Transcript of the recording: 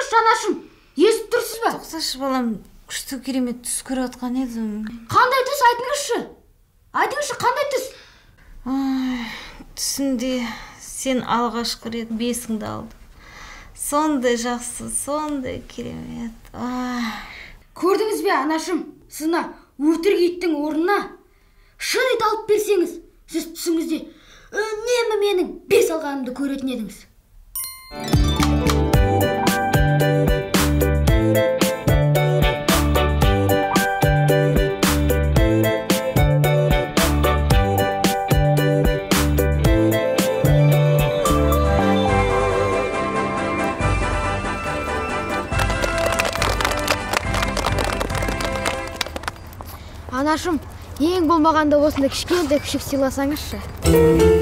айтыңызшы анашым, естіп тұрсыз ба? Тоқташы балам, күшті керемет түс көріп отқан едім. Қандай түс айтыңызшы? Айтыңызшы, қандай түс? Түсімде сен алғашқы рет бесіңді алдың. Сондай жақсы, сондай керемет. Көрдіңіз бе анашым, сізна өтірік иттің орнына шын ит алып берсеңіз, сіз түсіңізде үнемі менің бес алғанымды көретін едіңіз. Анашым, ең болмағанда осында кішкентай күшік сыйласаңызшы.